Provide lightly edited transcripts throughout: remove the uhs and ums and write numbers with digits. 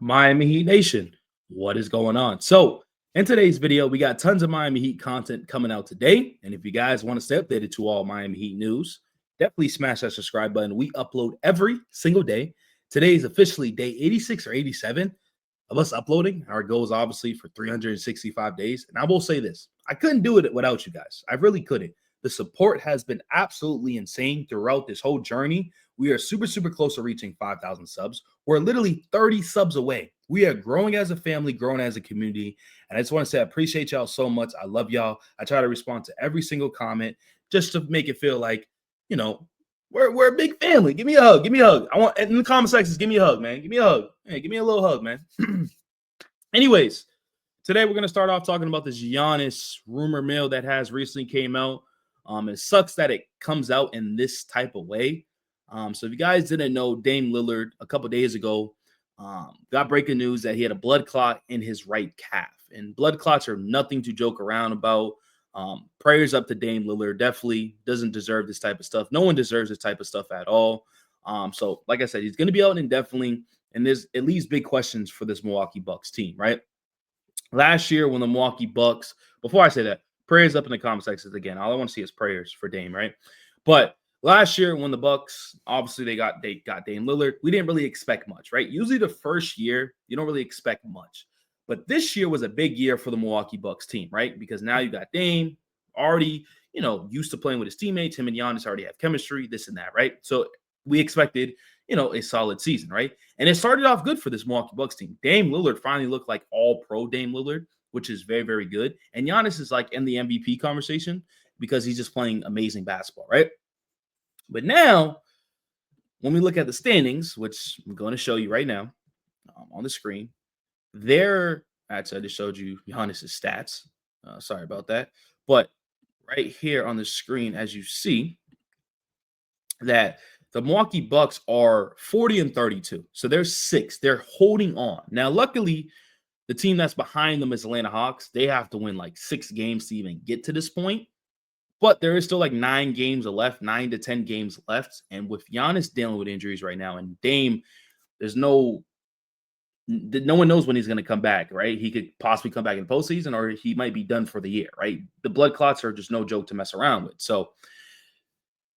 Miami Heat Nation, what is going on? So, in today's video, we got tons of Miami Heat content coming out today. And if you guys want to stay updated to all Miami Heat news, definitely smash that subscribe button. We upload every single day. Today is officially day 86 or 87 of us uploading. Our goal is obviously for 365 days. And I will say this, I couldn't do it without you guys. I really couldn't. The support has been absolutely insane throughout this whole journey. We are super, super close to reaching 5,000 subs. We're literally 30 subs away. We are growing as a family, growing as a community. And I just want to say I appreciate y'all so much. I love y'all. I try to respond to every single comment just to make it feel like, you know, we're a big family. Give me a hug. Give me a hug. I want in the comment sections, give me a hug, man. Give me a hug. Hey, give me a little hug, man. Anyways, today we're going to start off talking about this Giannis rumor mill that has recently came out. It sucks that it comes out in this type of way. So if you guys didn't know, Dame Lillard a couple days ago got breaking news that he had a blood clot in his right calf. And blood clots are nothing to joke around about. Prayers up to Dame Lillard. Definitely doesn't deserve this type of stuff. No one deserves this type of stuff at all. So like I said, he's going to be out indefinitely. And there's at least big questions for this Milwaukee Bucks team, right? Last year when the Milwaukee Bucks, before I say that, prayers up in the comment sections again. All I want to see is prayers for Dame, right? But last year when the Bucks, obviously they got Dame Lillard, we didn't really expect much, right? Usually the first year, you don't really expect much. But this year was a big year for the Milwaukee Bucks team, right? Because now you got Dame already, used to playing with his teammates. Him and Giannis already have chemistry, this and that, right? So we expected, a solid season, right? And it started off good for this Milwaukee Bucks team. Dame Lillard finally looked like all-pro Dame Lillard, which is very, very good. And Giannis is like in the MVP conversation because he's just playing amazing basketball, right? But now, when we look at the standings, which I'm going to show you right now on the screen, actually, I just showed you Giannis's stats. Sorry about that. But right here on the screen, as you see, that the Milwaukee Bucks are 40-32. So they're sixth. They're holding on. Now, luckily, the team that's behind them is Atlanta Hawks. They have to win like 6 games to even get to this point. But there is still like 9 games left, 9 to 10 games left. And with Giannis dealing with injuries right now and Dame, no one knows when he's going to come back, right? He could possibly come back in postseason or he might be done for the year, right? The blood clots are just no joke to mess around with. So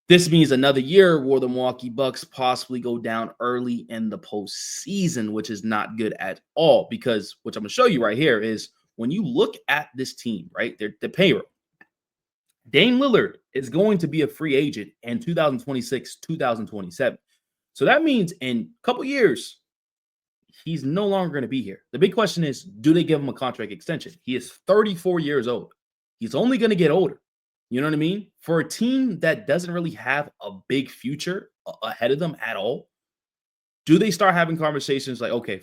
this means another year where the Milwaukee Bucks possibly go down early in the postseason, which is not good at all because what I'm going to show you right here is when you look at this team, right, the payroll, Dame Lillard is going to be a free agent in 2026, 2027. So that means in a couple years, he's no longer going to be here. The big question is, do they give him a contract extension? He is 34 years old. He's only going to get older. You know what I mean? For a team that doesn't really have a big future ahead of them at all, do they start having conversations like, okay,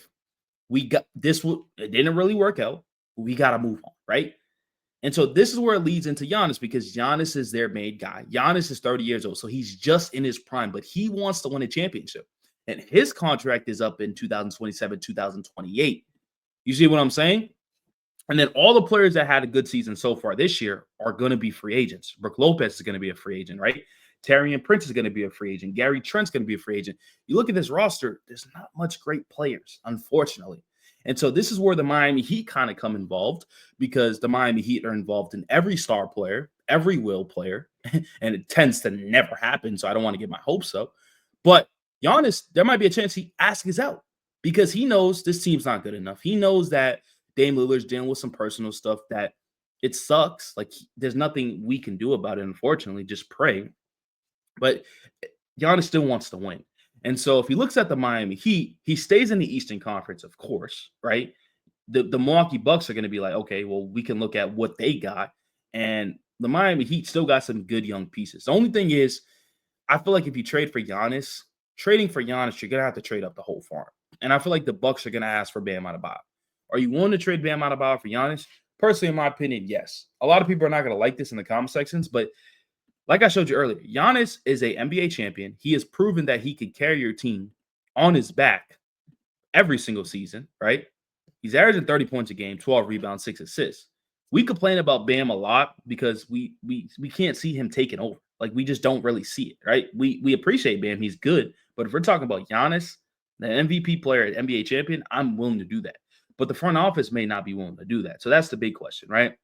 we got this, it didn't really work out. We got to move on, right? And so this is where it leads into Giannis because Giannis is their main guy. Giannis is 30 years old, so he's just in his prime, but he wants to win a championship. And his contract is up in 2027, 2028. You see what I'm saying? And then all the players that had a good season so far this year are going to be free agents. Brook Lopez is going to be a free agent, right? Tarion Prince is going to be a free agent. Gary Trent's going to be a free agent. You look at this roster, there's not much great players, unfortunately. And so this is where the Miami Heat kind of come involved because the Miami Heat are involved in every star player, every will player, and it tends to never happen. So I don't want to get my hopes up. But Giannis, there might be a chance he asks out because he knows this team's not good enough. He knows that Dame Lillard's dealing with some personal stuff that it sucks. Like there's nothing we can do about it, unfortunately. Just pray. But Giannis still wants to win. And so if he looks at the Miami Heat, he stays in the Eastern Conference, of course, right? The Milwaukee Bucks are going to be like, okay, well, we can look at what they got. And the Miami Heat still got some good young pieces. The only thing is, I feel like if you trade for Giannis, trading for Giannis, you're going to have to trade up the whole farm. And I feel like the Bucks are going to ask for Bam Adebayo. Are you willing to trade Bam Adebayo for Giannis? Personally, in my opinion, yes. A lot of people are not going to like this in the comment sections, but like I showed you earlier, Giannis is a NBA champion. He has proven that he can carry your team on his back every single season, right? He's averaging 30 points a game, 12 rebounds, 6 assists. We complain about Bam a lot because we can't see him taking over. Like we just don't really see it, right? We appreciate Bam. He's good. But if we're talking about Giannis, the MVP player, NBA champion, I'm willing to do that. But the front office may not be willing to do that. So that's the big question, right?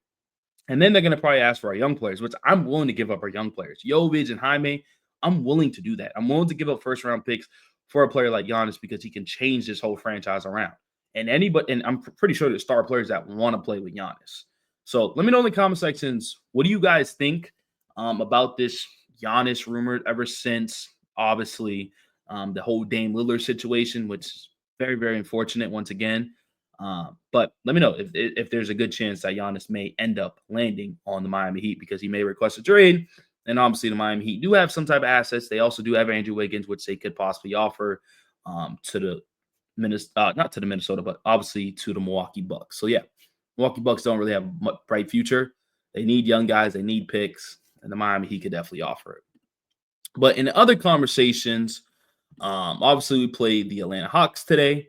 And then they're going to probably ask for our young players, which I'm willing to give up our young players. Jovic and Jaime, I'm willing to do that. I'm willing to give up first round picks for a player like Giannis because he can change this whole franchise around. And I'm pretty sure there's star players that want to play with Giannis. So let me know in the comment sections, what do you guys think about this Giannis rumor ever since, obviously, the whole Dame Lillard situation, which is very, very unfortunate once again. But let me know if there's a good chance that Giannis may end up landing on the Miami Heat because he may request a trade. And obviously, the Miami Heat do have some type of assets. They also do have Andrew Wiggins, which they could possibly offer to the Minnesota, not to the Minnesota, but obviously to the Milwaukee Bucks. So yeah, Milwaukee Bucks don't really have a bright future. They need young guys, they need picks, and the Miami Heat could definitely offer it. But in the other conversations, obviously we played the Atlanta Hawks today.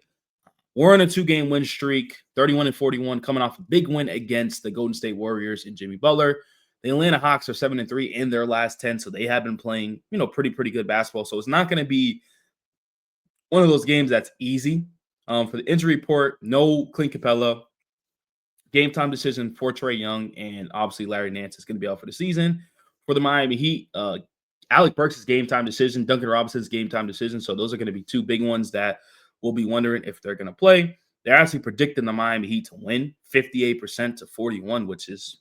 We're on a 2-game win streak, 31-41, coming off a big win against the Golden State Warriors and Jimmy Butler. The Atlanta Hawks are 7-3 in their last 10, so they have been playing, pretty good basketball. So it's not going to be one of those games that's easy. For the injury report, no Clint Capella. Game time decision for Trae Young, and obviously Larry Nance is going to be out for the season. For the Miami Heat, Alec Burks' game time decision, Duncan Robinson's game time decision. So those are going to be two big ones that we'll be wondering if they're going to play. They're actually predicting the Miami Heat to win 58% to 41, which is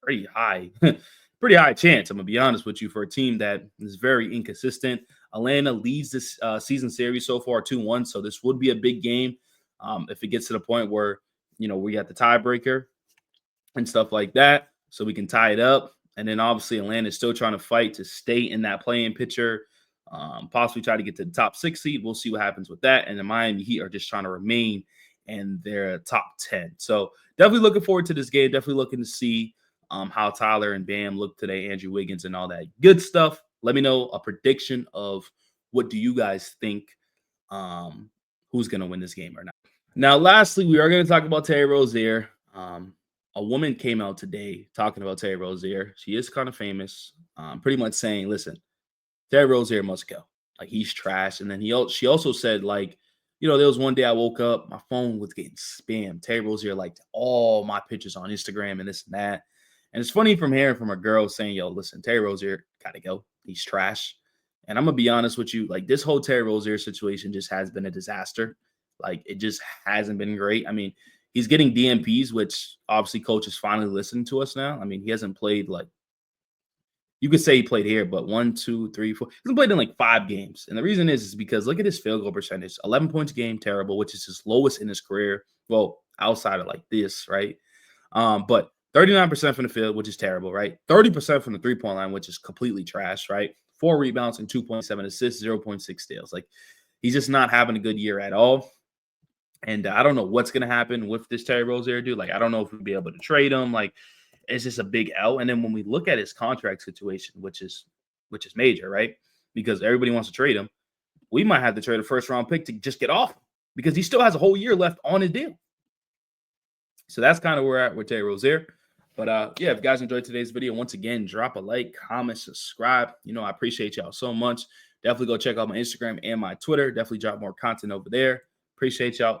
pretty high. Pretty high chance, I'm going to be honest with you, for a team that is very inconsistent. Atlanta leads this season series so far 2-1, so this would be a big game if it gets to the point where, we got the tiebreaker and stuff like that, so we can tie it up. And then obviously Atlanta is still trying to fight to stay in that play-in picture, possibly try to get to the top 6 seed. We'll see what happens with that. And the Miami Heat are just trying to remain in their top 10. So definitely looking forward to this game. Definitely looking to see how Tyler and Bam look today, Andrew Wiggins and all that good stuff. Let me know a prediction of what do you guys think, who's going to win this game or not. Now, lastly, we are going to talk about Terry Rozier. A woman came out today talking about Terry Rozier. She is kind of famous, pretty much saying, listen, Terry Rozier must go. Like, he's trash. And then she also said, like, there was one day I woke up, my phone was getting spammed. Terry Rozier liked all my pictures on Instagram and this and that. And it's funny from hearing from a girl saying, yo, listen, Terry Rozier got to go. He's trash. And I'm going to be honest with you, like, this whole Terry Rozier situation just has been a disaster. Like, it just hasn't been great. I mean, he's getting DMPs, which obviously coaches finally listening to us now. I mean, he hasn't played, like, you could say he played here, but 1, 2, 3, 4. He hasn't played in like 5 games. And the reason is because look at his field goal percentage. 11 points a game, terrible, which is his lowest in his career. Well, outside of like this, right? But 39% from the field, which is terrible, right? 30% from the 3-point line, which is completely trash, right? 4 rebounds and 2.7 assists, 0.6 steals. Like, he's just not having a good year at all. And I don't know what's going to happen with this Terry Rozier dude. Like, I don't know if we'll be able to trade him. Like, it's just a big L. And then when we look at his contract situation, which is major, right? Because everybody wants to trade him. We might have to trade a first-round pick to just get off him because he still has a whole year left on his deal. So that's kind of where we're at with Terry Rozier. But yeah, if you guys enjoyed today's video, once again, drop a like, comment, subscribe. I appreciate y'all so much. Definitely go check out my Instagram and my Twitter. Definitely drop more content over there. Appreciate y'all.